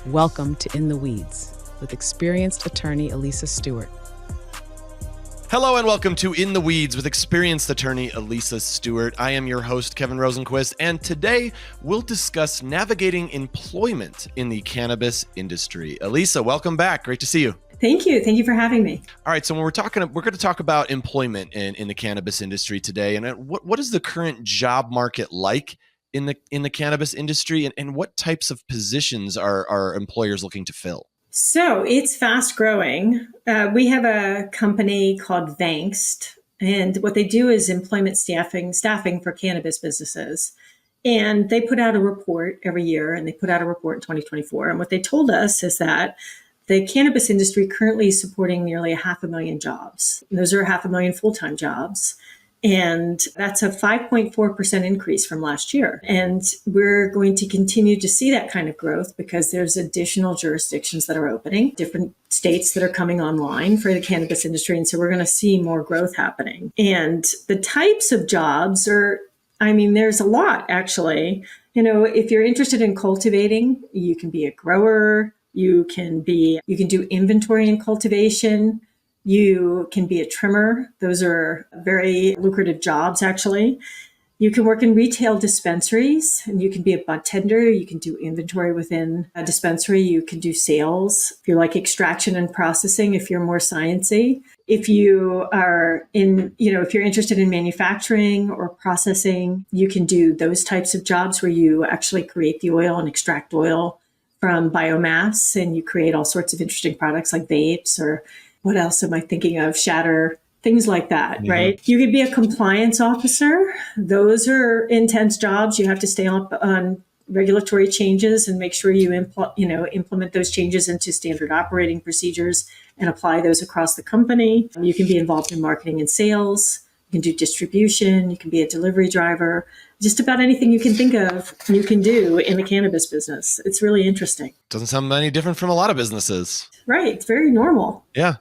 Welcome to In the Weeds with experienced attorney Elisa Stewart. Hello and welcome to In the Weeds with experienced attorney Elisa Stewart. I am your host, Kevin Rosenquist, and today we'll discuss navigating employment in the cannabis industry. Elisa, welcome back. Great to see you. Thank you. Thank you for having me. All right, so when we're going to talk about employment in the cannabis industry today, and what is the current job market like in the cannabis industry, and what types of positions are employers looking to fill? So it's fast growing. We have a company called Vankst, and what they do is employment staffing for cannabis businesses. And they put out a report every year, and they put out a report in 2024. And what they told us is that the cannabis industry currently is supporting nearly 500,000 jobs. And those are 500,000 full-time jobs. And that's a 5.4% increase from last year. And we're going to continue to see that kind of growth because there's additional jurisdictions that are opening, different states that are coming online for the cannabis industry. And so we're going to see more growth happening. And the types of jobs there's a lot, actually. You know, if you're interested in cultivating, you can be a grower. You can do inventory and cultivation. You can be a trimmer. Those are very lucrative jobs, actually. You can work in retail dispensaries, and you can be a bud tender. You can do inventory within a dispensary. You can do sales. If you like extraction and processing, if you're more sciencey. If you are if you're interested in manufacturing or processing, you can do those types of jobs where you actually create the oil and extract oil from biomass, and you create all sorts of interesting products like vapes or what else am I thinking of? Shatter, things like that, mm-hmm. Right? You could be a compliance officer. Those are intense jobs. You have to stay up on regulatory changes and make sure you implement those changes into standard operating procedures and apply those across the company. You can be involved in marketing and sales. You can do distribution. You can be a delivery driver. Just about anything you can think of, you can do in the cannabis business. It's really interesting. Doesn't sound any different from a lot of businesses. Right. It's very normal. Yeah.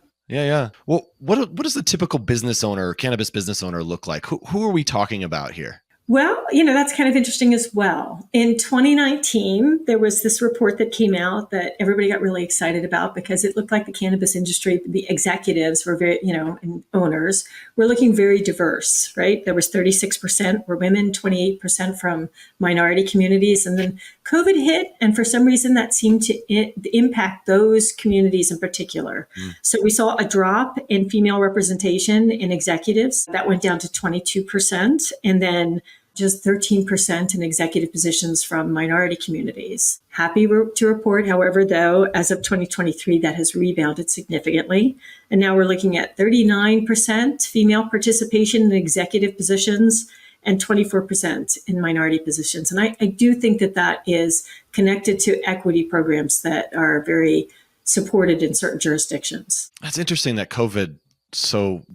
Well, what does the typical business owner, cannabis business owner look like? Who are we talking about here? Well, that's kind of interesting as well. In 2019, there was this report that came out that everybody got really excited about because it looked like the cannabis industry, the executives were very, and owners were looking very diverse, right? There was 36% were women, 28% from minority communities. And then COVID hit. And for some reason that seemed to impact those communities in particular. So we saw a drop in female representation in executives that went down to 22%. And then just 13% in executive positions from minority communities. Happy to report, however, though, as of 2023, that has rebounded significantly. And now we're looking at 39% female participation in executive positions and 24% in minority positions. And I do think that is connected to equity programs that are very supported in certain jurisdictions. That's interesting that COVID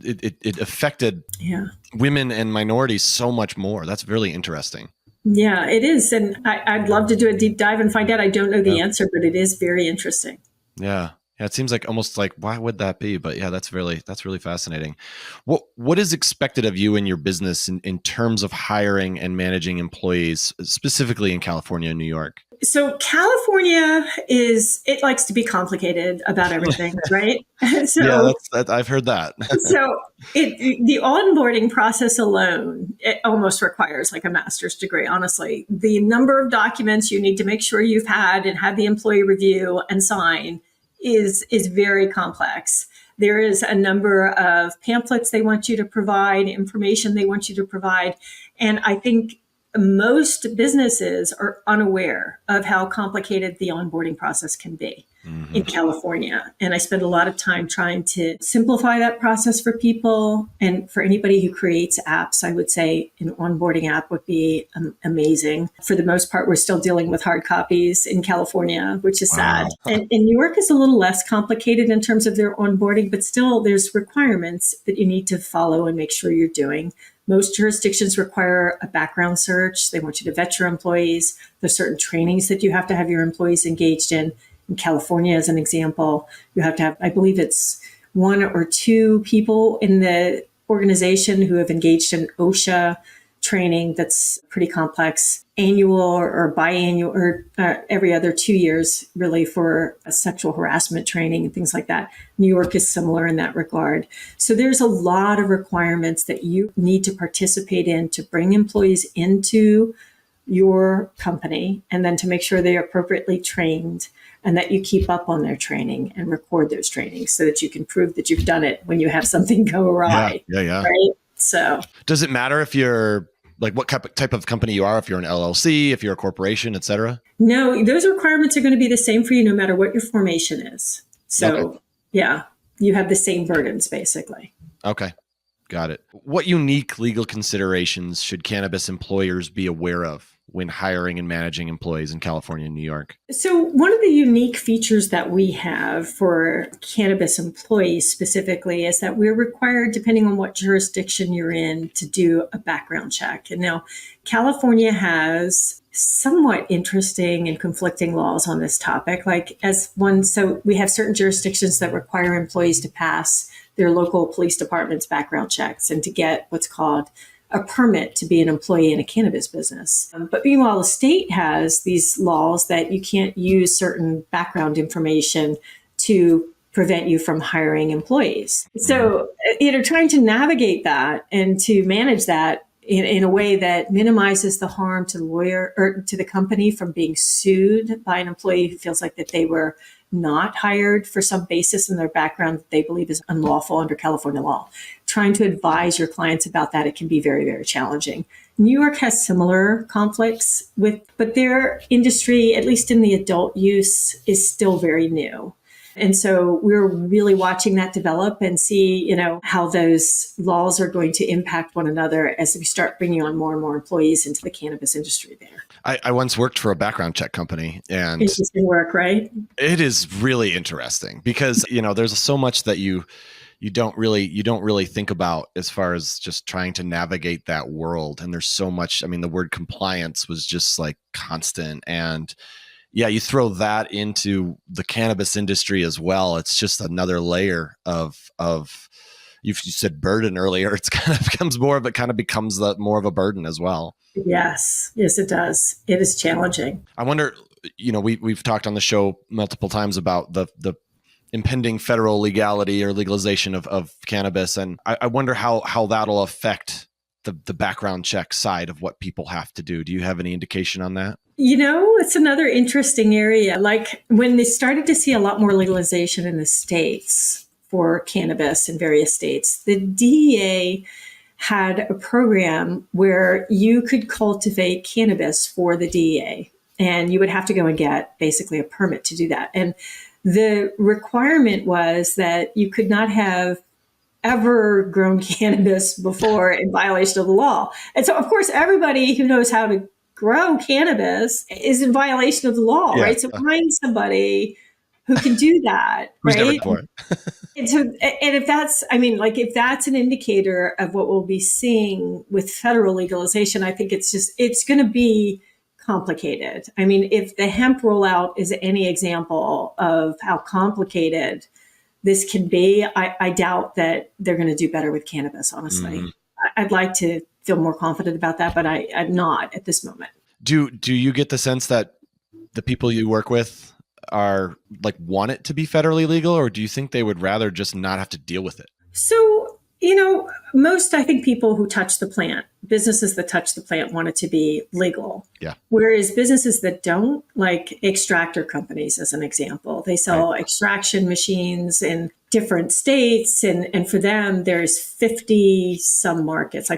it affected women and minorities so much more. That's really interesting. Yeah, it is. And I'd love to do a deep dive and find out. I don't know the answer, but it is very interesting. Yeah. It seems like almost like, why would that be? But yeah, that's really fascinating. What is expected of you and your business in terms of hiring and managing employees, specifically in California and New York? So California it likes to be complicated about everything, right? So, yeah, I've heard that. So the onboarding process alone, it almost requires like a master's degree, honestly. The number of documents you need to make sure you've had and had the employee review and sign is very complex. There is a number of pamphlets they want you to provide, information they want you to provide. And I think most businesses are unaware of how complicated the onboarding process can be in California. And I spend a lot of time trying to simplify that process for people. And for anybody who creates apps, I would say an onboarding app would be amazing. For the most part, we're still dealing with hard copies in California, which is sad. And New York is a little less complicated in terms of their onboarding, but still there's requirements that you need to follow and make sure you're doing. Most jurisdictions require a background search. They want you to vet your employees. There's certain trainings that you have to have your employees engaged in. In California, as an example, you have to have, I believe it's 1 or 2 people in the organization who have engaged in OSHA training that's pretty complex, annual or biannual or every other 2 years, really, for sexual harassment training and things like that. New York is similar in that regard. So there's a lot of requirements that you need to participate in to bring employees into your company, and then to make sure they are appropriately trained and that you keep up on their training and record those trainings so that you can prove that you've done it when you have something go awry. Yeah. Right. So does it matter if you're like what type of company you are, if you're an LLC, if you're a corporation, et cetera? No, those requirements are going to be the same for you no matter what your formation is. So yeah, you have the same burdens basically. Okay. Got it. What unique legal considerations should cannabis employers be aware of when hiring and managing employees in California and New York? So one of the unique features that we have for cannabis employees specifically is that we're required, depending on what jurisdiction you're in, to do a background check. And now California has somewhat interesting and conflicting laws on this topic. So we have certain jurisdictions that require employees to pass their local police department's background checks and to get what's called a permit to be an employee in a cannabis business. But meanwhile, the state has these laws that you can't use certain background information to prevent you from hiring employees. So, trying to navigate that and to manage that in a way that minimizes the harm to the lawyer or to the company from being sued by an employee who feels like that they were not hired for some basis in their background that they believe is unlawful under California law. Trying to advise your clients about that, it can be very, very challenging. New York has similar conflicts but their industry, at least in the adult use, is still very new. And so we're really watching that develop and see, how those laws are going to impact one another as we start bringing on more and more employees into the cannabis industry there. I once worked for a background check company, and interesting work, right? It is really interesting because, there's so much that you don't really think about as far as just trying to navigate that world. And there's so much, the word compliance was just like constant. And yeah, you throw that into the cannabis industry as well. It's just another layer of you said burden earlier. It's kind of becomes more of more of a burden as well. Yes, it does. It is challenging. I wonder, we've talked on the show multiple times about the impending federal legality or legalization of cannabis. And I wonder how that'll affect the background check side of what people have to do. Do you have any indication on that? It's another interesting area. Like when they started to see a lot more legalization in the states for cannabis in various states, the DEA had a program where you could cultivate cannabis for the DEA, and you would have to go and get basically a permit to do that. And the requirement was that you could not have ever grown cannabis before in violation of the law. And so, of course, everybody who knows how to grow cannabis is in violation of the law, right? So find somebody who can do that, Who's right? never for it. And if that's an indicator of what we'll be seeing with federal legalization, I think it's going to be complicated. If the hemp rollout is any example of how complicated this can be, I doubt that they're going to do better with cannabis, honestly. Mm-hmm. I'd like to feel more confident about that, but I'm not at this moment. Do you get the sense that the people you work with are want it to be federally legal, or do you think they would rather just not have to deal with it? So, most, I think, people who touch the plant, businesses that touch the plant, want it to be legal. Yeah. Whereas businesses that don't, like extractor companies, as an example, they sell extraction machines in different states. And for them, there's 50 some markets,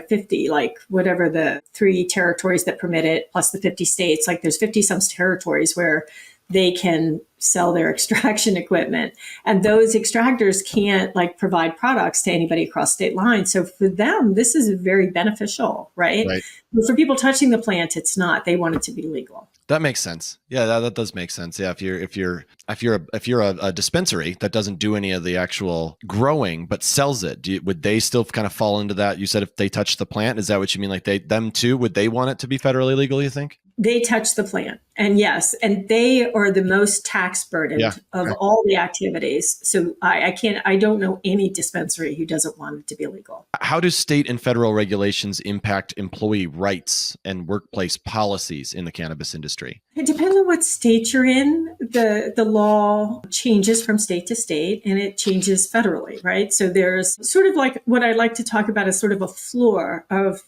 whatever the 3 territories that permit it, plus the 50 states, there's 50 some territories where they can sell their extraction equipment. And those extractors can't provide products to anybody across state lines. So for them, this is very beneficial, right? But for people touching the plant, it's not. They want it to be legal. That makes sense. Yeah, that does make sense. Yeah, if you're a dispensary that doesn't do any of the actual growing but sells it, would they still kind of fall into that? You said if they touch the plant, is that what you mean? Them too, would they want it to be federally legal, you think? They touch the plant. And yes, and they are the most tax Yeah. burdened of all the activities. So I don't know any dispensary who doesn't want it to be legal. How do state and federal regulations impact employee rights and workplace policies in the cannabis industry? It depends on what state you're in. The law changes from state to state and it changes federally, right? So there's sort of like what I like to talk about as sort of a floor of,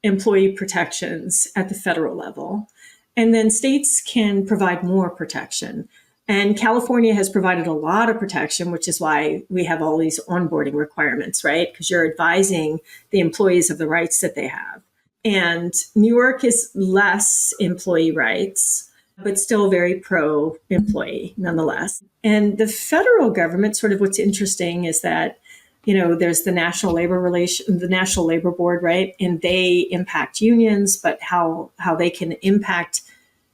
employee protections at the federal level. And then states can provide more protection. And California has provided a lot of protection, which is why we have all these onboarding requirements, right? Because you're advising the employees of the rights that they have. And New York is less employee rights, but still very pro-employee nonetheless. And the federal government, sort of what's interesting is that there's the National Labor Board, right? And they impact unions, but how they can impact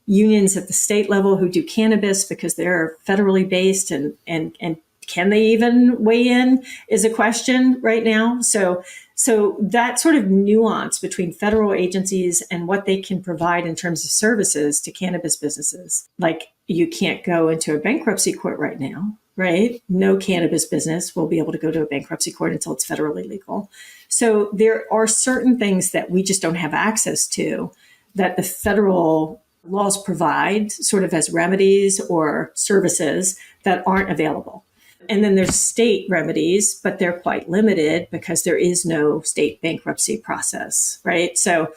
unions at the state level who do cannabis because they're federally based and can they even weigh in is a question right now. So that sort of nuance between federal agencies and what they can provide in terms of services to cannabis businesses, like you can't go into a bankruptcy court right now. Right? No cannabis business will be able to go to a bankruptcy court until it's federally legal. So there are certain things that we just don't have access to that the federal laws provide sort of as remedies or services that aren't available. And then there's state remedies, but they're quite limited because there is no state bankruptcy process, right? So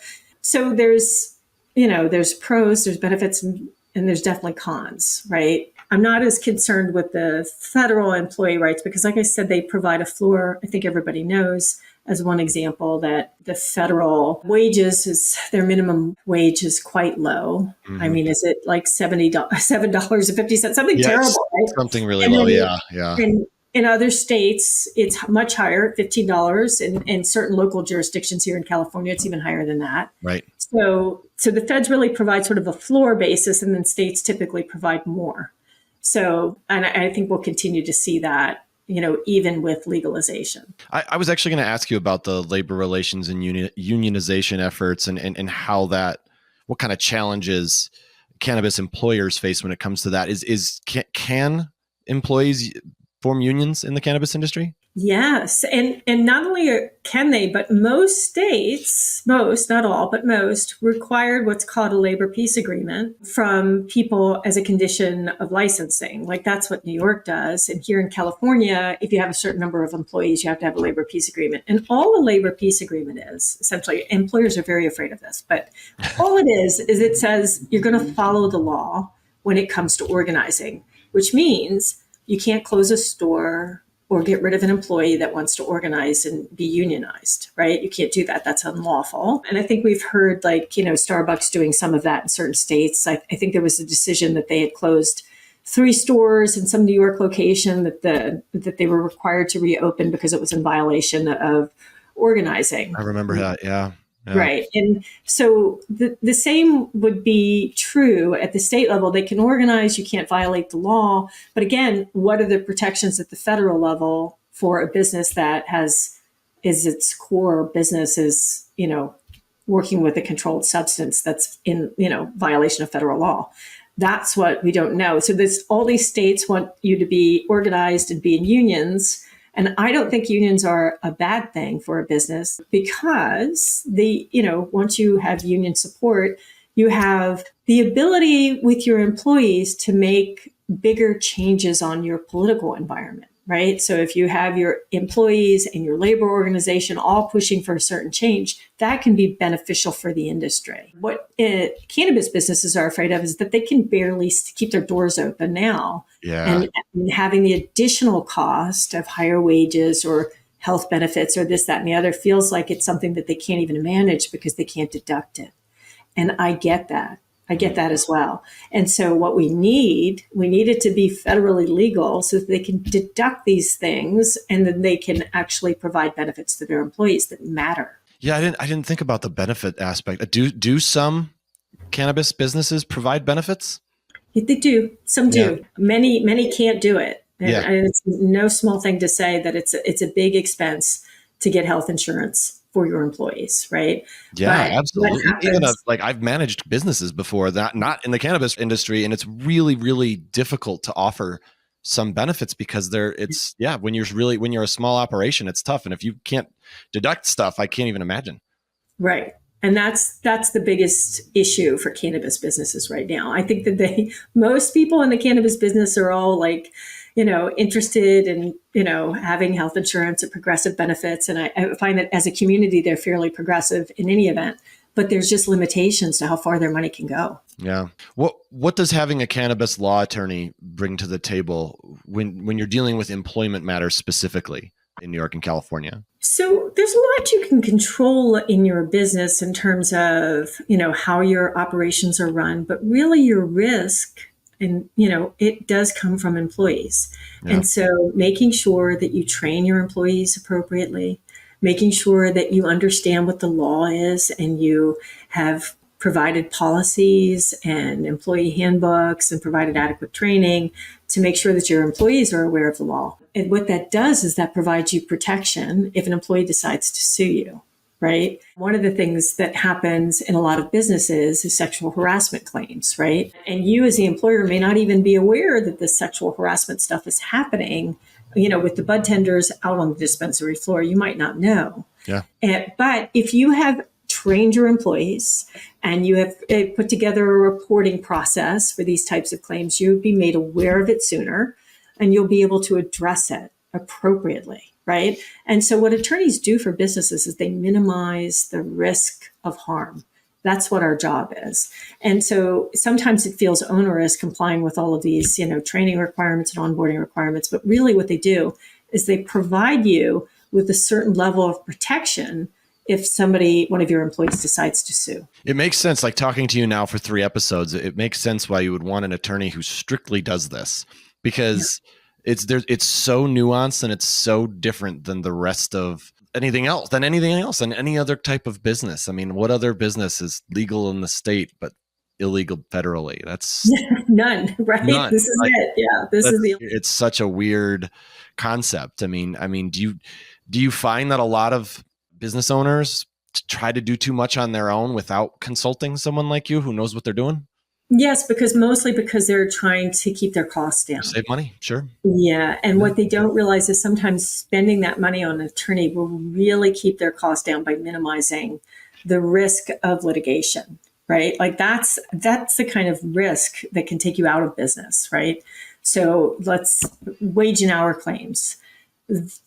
there's, there's pros, there's benefits, and there's definitely cons, right? I'm not as concerned with the federal employee rights because, like I said, they provide a floor. I think everybody knows, as one example, that the federal their minimum wage is quite low. Mm-hmm. I mean, is it like $7.50? Something terrible, right? Something really low, yeah. And in other states, it's much higher, $15. In certain local jurisdictions here in California, it's even higher than that. Right. So the feds really provide sort of a floor basis, and then states typically provide more. So, and I think we'll continue to see that, even with legalization. I was actually going to ask you about the labor relations and unionization efforts and how what kind of challenges cannabis employers face when it comes to that. Can employees form unions in the cannabis industry? Yes. And not only can they, but most states, not all, but most required what's called a labor peace agreement from people as a condition of licensing. Like that's what New York does. And here in California, if you have a certain number of employees, you have to have a labor peace agreement. And all a labor peace agreement is, essentially, employers are very afraid of this, but all it is it says you're going to follow the law when it comes to organizing, which means you can't close a store or get rid of an employee that wants to organize and be unionized, right? You can't do that. That's unlawful. And I think we've heard Starbucks doing some of that in certain states. I think there was a decision that they had closed 3 stores in some New York location that they were required to reopen because it was in violation of organizing. I remember that, yeah. Right. And so the same would be true at the state level. They can organize, you can't violate the law. But again, what are the protections at the federal level for a business that is its core business is, working with a controlled substance that's in, violation of federal law? That's what we don't know. So all these states want you to be organized and be in unions. And I don't think unions are a bad thing for a business because once you have union support, you have the ability with your employees to make bigger changes on your political environment, right? So if you have your employees and your labor organization all pushing for a certain change, that can be beneficial for the industry. What cannabis businesses are afraid of is that they can barely keep their doors open now. Yeah. And having the additional cost of higher wages or health benefits or this, that, and the other feels like it's something that they can't even manage because they can't deduct it. And I get that. I get that as well. And so what we need it to be federally legal so that they can deduct these things and then they can actually provide benefits to their employees that matter. Yeah, I didn't think about the benefit aspect. Do some cannabis businesses provide benefits? They do. Some do. Yeah. Many can't do it. Yeah. And it's no small thing to say that it's a big expense to get health insurance. for your employees, right? Yeah, But what absolutely. Even happens? like I've managed businesses before that, not in the cannabis industry, and it's really, really difficult to offer some benefits because it's when you're a small operation, it's tough. And if you can't deduct stuff, I can't even imagine. Right. And that's the biggest issue for cannabis businesses right now. I think that most people in the cannabis business are all like, interested in, having health insurance and progressive benefits. And I find that as a community, they're fairly progressive in any event, but there's just limitations to how far their money can go. Yeah. What does having a cannabis law attorney bring to the table when you're dealing with employment matters specifically in New York and California? So there's a lot you can control in your business in terms of, how your operations are run, but really your risk, and, it does come from employees. Yeah. And so making sure that you train your employees appropriately, making sure that you understand what the law is and you have provided policies and employee handbooks and provided adequate training to make sure that your employees are aware of the law. And what that does is that provides you protection if an employee decides to sue you, right? One of the things that happens in a lot of businesses is sexual harassment claims, right? And you as the employer may not even be aware that this sexual harassment stuff is happening, with the bud tenders out on the dispensary floor. You might not know. Yeah. But if you have trained your employees and you have put together a reporting process for these types of claims, you'll be made aware of it sooner and you'll be able to address it appropriately, right? And so what attorneys do for businesses is they minimize the risk of harm. That's what our job is. And so sometimes it feels onerous complying with all of these, training requirements and onboarding requirements, but really what they do is they provide you with a certain level of protection if one of your employees decides to sue. It makes sense. Like talking to you now for 3 episodes, it makes sense why you would want an attorney who strictly does this, because it's so nuanced and it's so different than the rest of anything else and any other type of business. I mean, what other business is legal in the state but illegal federally? That's none, right? None. This is it. Yeah, it's such a weird concept. I mean, do you find that a lot of business owners try to do too much on their own without consulting someone like you who knows what they're doing? Yes, mostly because they're trying to keep their costs down. Save money, sure. Yeah, and what they don't realize is sometimes spending that money on an attorney will really keep their costs down by minimizing the risk of litigation, right? Like that's the kind of risk that can take you out of business, right? So let's wage and hour claims.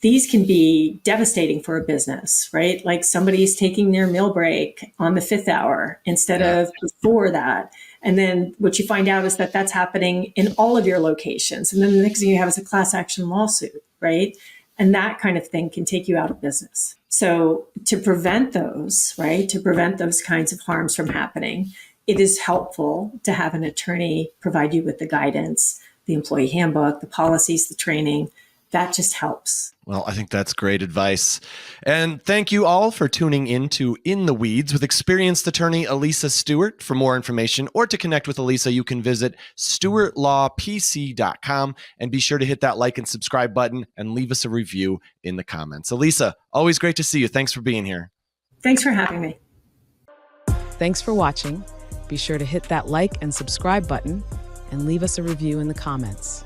These can be devastating for a business, right? Like somebody's taking their meal break on the 5th hour instead of before that. And then what you find out is that that's happening in all of your locations. And then the next thing you have is a class action lawsuit, right? And that kind of thing can take you out of business. So to prevent those, right, to prevent those kinds of harms from happening, it is helpful to have an attorney provide you with the guidance, the employee handbook, the policies, the training. That just helps. Well, I think that's great advice. And thank you all for tuning in to In the Weeds with experienced attorney Elisa Stewart. For more information or to connect with Elisa, you can visit stewartlawpc.com and be sure to hit that like and subscribe button and leave us a review in the comments. Elisa, always great to see you. Thanks for being here. Thanks for having me. Thanks for watching. Be sure to hit that like and subscribe button and leave us a review in the comments.